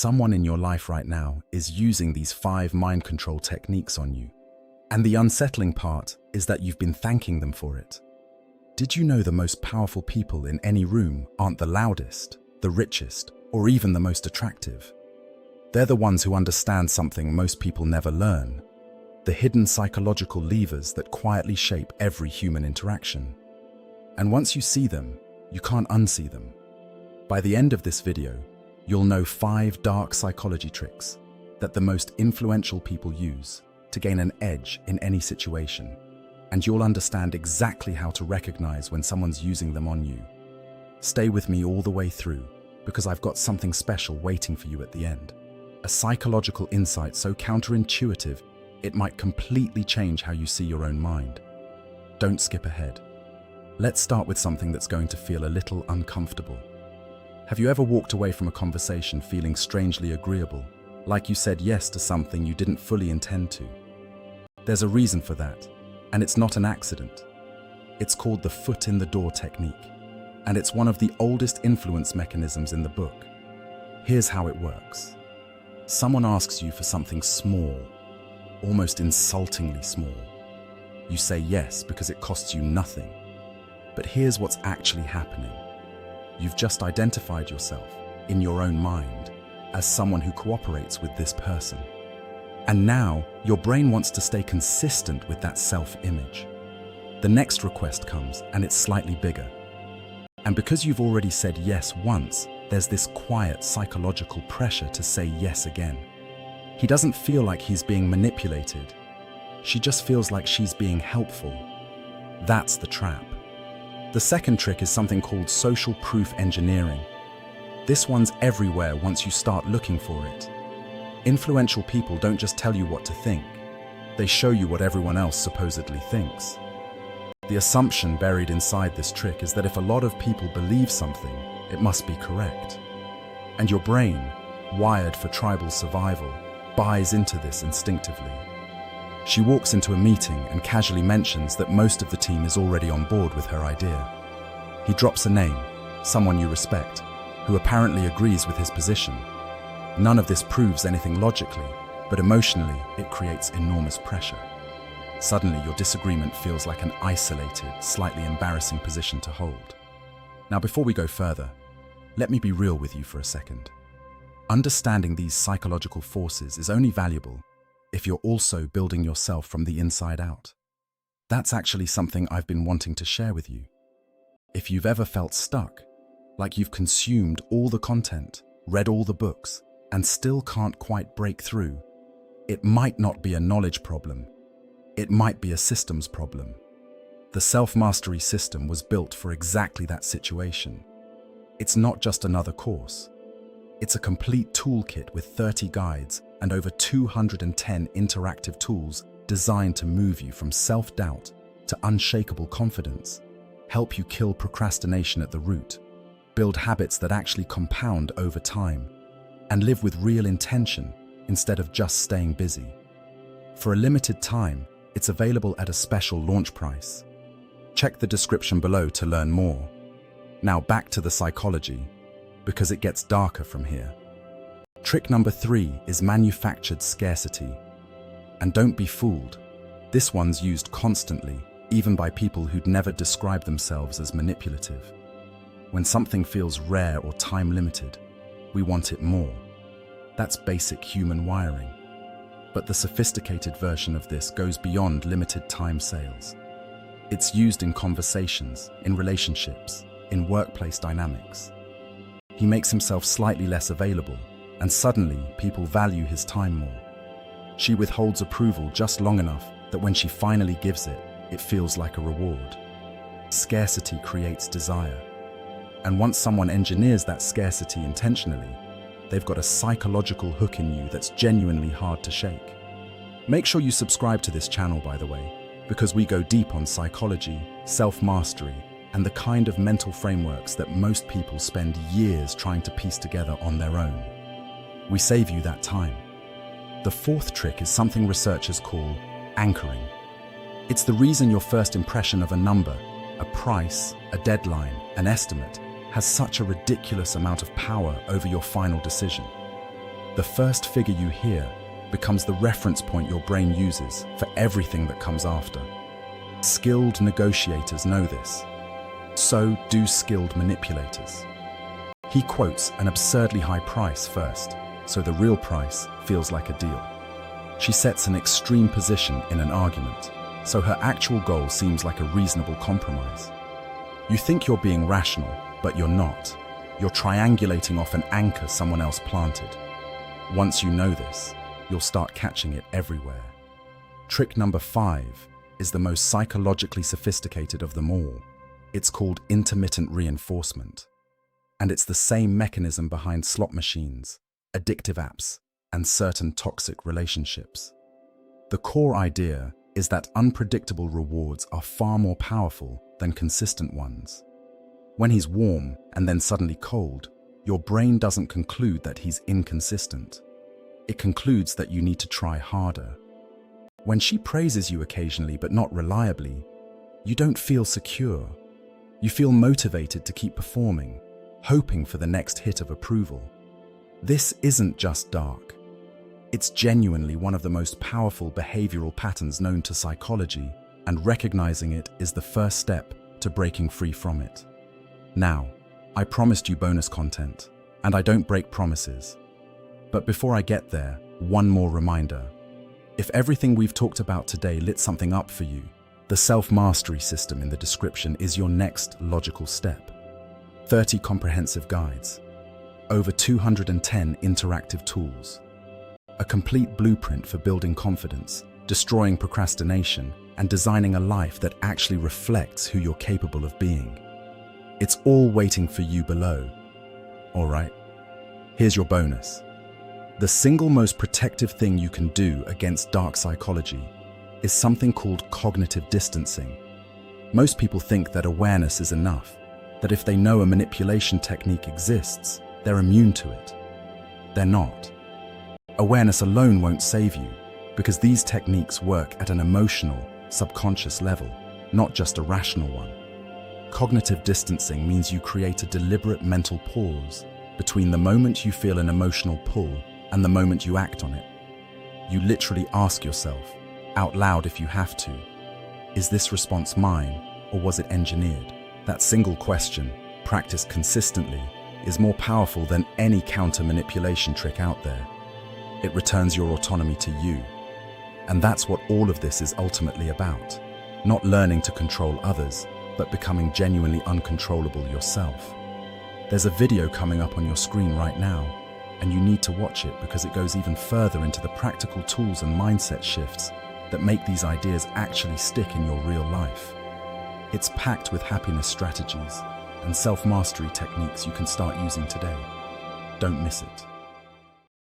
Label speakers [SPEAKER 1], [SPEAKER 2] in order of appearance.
[SPEAKER 1] Someone in your life right now is using these 5 mind control techniques on you. And the unsettling part is that you've been thanking them for it. Did you know the most powerful people in any room aren't the loudest, the richest, or even the most attractive? They're the ones who understand something most people never learn, the hidden psychological levers that quietly shape every human interaction. And once you see them, you can't unsee them. By the end of this video, you'll know 5 dark psychology tricks that the most influential people use to gain an edge in any situation, and you'll understand exactly how to recognize when someone's using them on you. Stay with me all the way through, because I've got something special waiting for you at the end. A psychological insight so counterintuitive, it might completely change how you see your own mind. Don't skip ahead. Let's start with something that's going to feel a little uncomfortable. Have you ever walked away from a conversation feeling strangely agreeable, like you said yes to something you didn't fully intend to? There's a reason for that, and it's not an accident. It's called the foot in the door technique, and it's one of the oldest influence mechanisms in the book. Here's how it works. Someone asks you for something small, almost insultingly small. You say yes because it costs you nothing. But here's what's actually happening. You've just identified yourself, in your own mind, as someone who cooperates with this person. And now, your brain wants to stay consistent with that self-image. The next request comes, and it's slightly bigger. And because you've already said yes once, there's this quiet psychological pressure to say yes again. He doesn't feel like he's being manipulated. She just feels like she's being helpful. That's the trap. The second trick is something called social proof engineering. This one's everywhere once you start looking for it. Influential people don't just tell you what to think. They show you what everyone else supposedly thinks. The assumption buried inside this trick is that if a lot of people believe something, it must be correct. And your brain, wired for tribal survival, buys into this instinctively. She walks into a meeting and casually mentions that most of the team is already on board with her idea. He drops a name, someone you respect, who apparently agrees with his position. None of this proves anything logically, but emotionally it creates enormous pressure. Suddenly your disagreement feels like an isolated, slightly embarrassing position to hold. Now before we go further, let me be real with you for a second. Understanding these psychological forces is only valuable if you're also building yourself from the inside out. That's actually something I've been wanting to share with you. If you've ever felt stuck, like you've consumed all the content, read all the books, and still can't quite break through, it might not be a knowledge problem. It might be a systems problem. The self-mastery system was built for exactly that situation. It's not just another course. It's a complete toolkit with 30 guides and over 210 interactive tools designed to move you from self-doubt to unshakable confidence, help you kill procrastination at the root, build habits that actually compound over time, and live with real intention instead of just staying busy. For a limited time, it's available at a special launch price. Check the description below to learn more. Now back to the psychology, because it gets darker from here. Trick number 3 is manufactured scarcity. And don't be fooled. This one's used constantly, even by people who'd never describe themselves as manipulative. When something feels rare or time-limited, we want it more. That's basic human wiring. But the sophisticated version of this goes beyond limited time sales. It's used in conversations, in relationships, in workplace dynamics. He makes himself slightly less available, and suddenly people value his time more. She withholds approval just long enough that when she finally gives it, it feels like a reward. Scarcity creates desire. And once someone engineers that scarcity intentionally, they've got a psychological hook in you that's genuinely hard to shake. Make sure you subscribe to this channel, by the way, because we go deep on psychology, self-mastery, and the kind of mental frameworks that most people spend years trying to piece together on their own. We save you that time. The 4th trick is something researchers call anchoring. It's the reason your first impression of a number, a price, a deadline, an estimate, has such a ridiculous amount of power over your final decision. The first figure you hear becomes the reference point your brain uses for everything that comes after. Skilled negotiators know this. So do skilled manipulators. He quotes an absurdly high price first, so the real price feels like a deal. She sets an extreme position in an argument, so her actual goal seems like a reasonable compromise. You think you're being rational, but you're not. You're triangulating off an anchor someone else planted. Once you know this, you'll start catching it everywhere. Trick number 5 is the most psychologically sophisticated of them all. It's called intermittent reinforcement. And it's the same mechanism behind slot machines, addictive apps, and certain toxic relationships. The core idea is that unpredictable rewards are far more powerful than consistent ones. When he's warm and then suddenly cold, your brain doesn't conclude that he's inconsistent. It concludes that you need to try harder. When she praises you occasionally but not reliably, you don't feel secure. You feel motivated to keep performing, hoping for the next hit of approval. This isn't just dark. It's genuinely one of the most powerful behavioral patterns known to psychology, and recognizing it is the first step to breaking free from it. Now, I promised you bonus content, and I don't break promises. But before I get there, one more reminder. If everything we've talked about today lit something up for you, the self-mastery system in the description is your next logical step. 30 comprehensive guides, over 210 interactive tools, a complete blueprint for building confidence, destroying procrastination, and designing a life that actually reflects who you're capable of being. It's all waiting for you below. All right, here's your bonus. The single most protective thing you can do against dark psychology is something called cognitive distancing. Most people think that awareness is enough, that if they know a manipulation technique exists, they're immune to it. They're not. Awareness alone won't save you, because these techniques work at an emotional, subconscious level, not just a rational one. Cognitive distancing means you create a deliberate mental pause between the moment you feel an emotional pull and the moment you act on it. You literally ask yourself, out loud if you have to, is this response mine or was it engineered? That single question, practiced consistently, is more powerful than any counter-manipulation trick out there. It returns your autonomy to you. And that's what all of this is ultimately about. Not learning to control others, but becoming genuinely uncontrollable yourself. There's a video coming up on your screen right now, and you need to watch it because it goes even further into the practical tools and mindset shifts that make these ideas actually stick in your real life. It's packed with happiness strategies and self-mastery techniques you can start using today. Don't miss it.